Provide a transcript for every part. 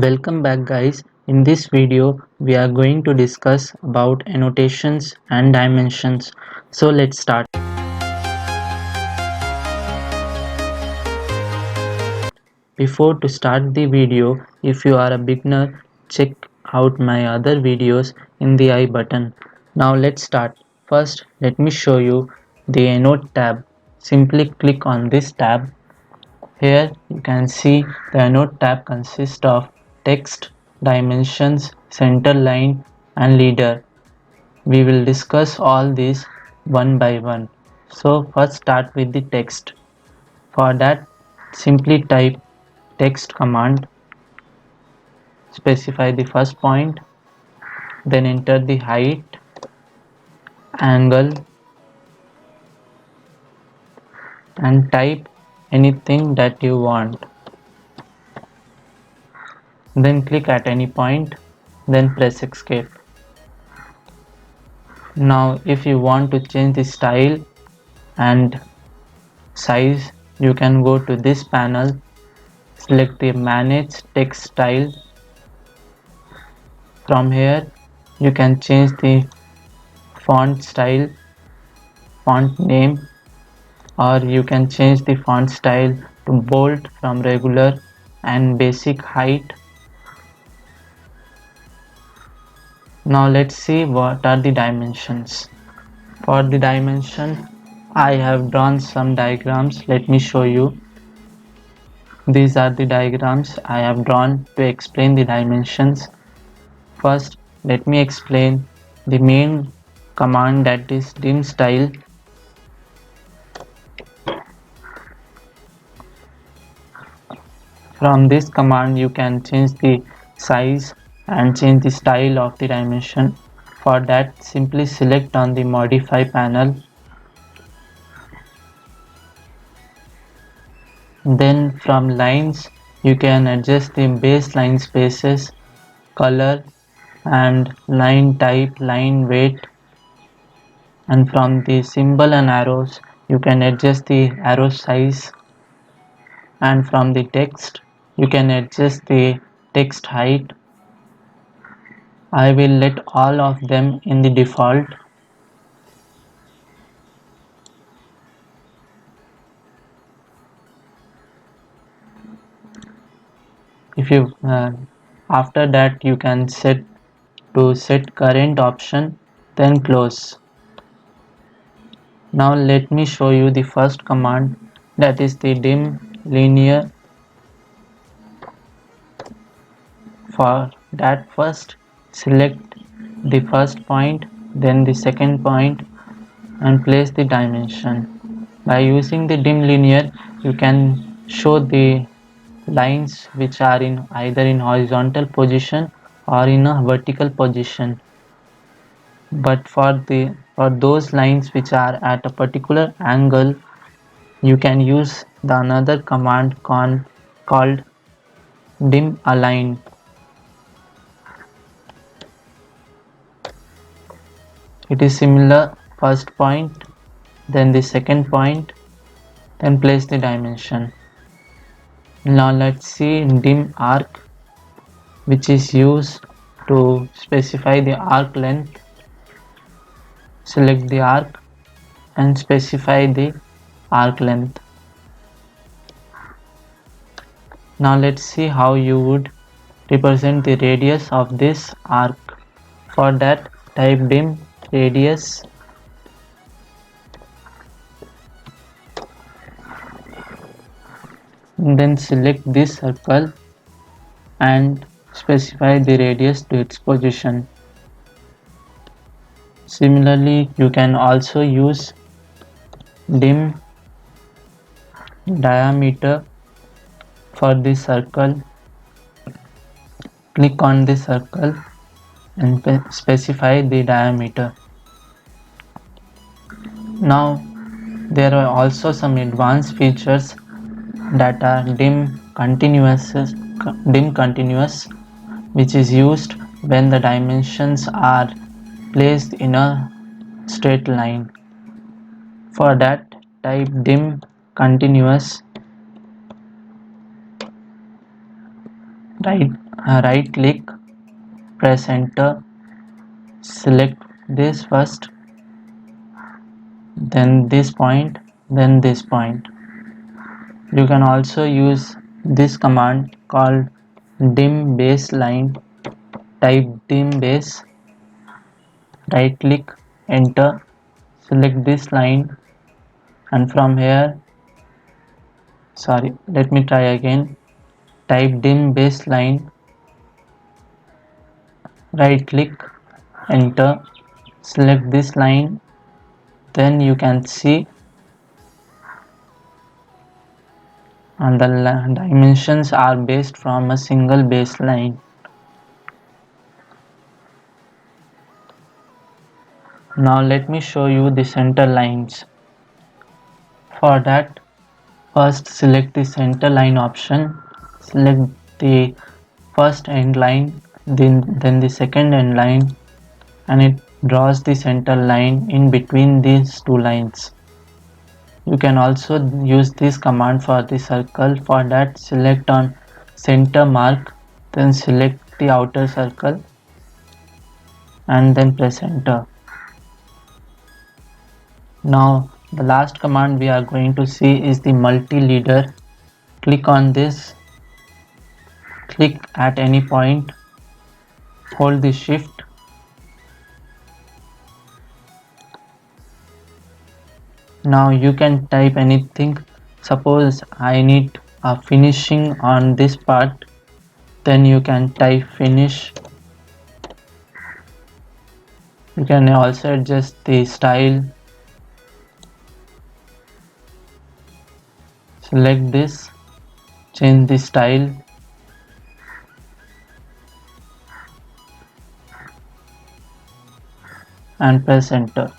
Welcome back guys. In this video we are going to discuss about annotations and dimensions. So let's start. Before to start the video, if you are a beginner, check out my other videos in the I button. Now let's start. First, let me show you the Annote tab. Simply click on this tab. Here you can see the Annote tab consists of text, dimensions, center line and leader. We will discuss all these one by one. So first start with the text. For that simply type text command, specify the first point, then enter the height, angle and type anything that you want. Then click at any point, then press escape. Now if you want to change the style and size, you can go to this panel, select the manage text style. From here you can change the font style, font name, or you can change the font style to bold from regular and basic height. Now let's see what are the dimensions. For the dimension I have drawn some diagrams. Let me show you. These are the diagrams I have drawn to explain the dimensions. First, let me explain the main command, that is dim style. From this command you can change the size and change the style of the dimension. For that simply select on the modify panel. Then from lines you can adjust the baseline spaces, color and line type, line weight. And from the symbol and arrows you can adjust the arrow size. And from the text you can adjust the text height. I will let all of them in the default. If you after that you can set current option, then close. Now let me show you the first command, that is the dim linear. For that first select the first point, then the second point and place the dimension. By using the dim linear you can show the lines which are in either in horizontal position or in a vertical position. But for those lines which are at a particular angle, you can use the another command called dim align. It is similar, first point, then the second point, then place the dimension. Now let's see dim arc, which is used to specify the arc length. Select the arc and specify the arc length. Now let's see how you would represent the radius of this arc. For that type dim radius, then select this circle and specify the radius to its position. Similarly you can also use dim diameter. For this circle, click on the circle and specify the diameter. Now there are also some advanced features that are dim continuous, which is used when the dimensions are placed in a straight line. For that type dim continuous. right click, press enter, select this first, then this point, then this point. You can also use this command called dim baseline. Type dim base, right click, enter, select this line, and from here, sorry, let me try again. Type dim baseline, right click, enter, select this line, then you can see, and the dimensions are based from a single baseline. Now let me show you the center lines. For that, first select the center line option, select the first end line, then the second end line, and it draws the center line in between these two lines. You can also use this command for the circle. For that, select on center mark, then select the outer circle and then press enter. Now the last command we are going to see is the multi-leader. Click on this, click at any point, hold the shift, now you can type anything. Suppose I need a finishing on this part, then you can type finish. You can also adjust the style, select this, change the style, and press enter.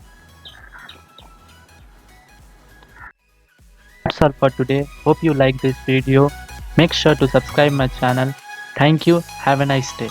That's all for today. Hope you like this video. Make sure to subscribe my channel. Thank you. Have a nice day.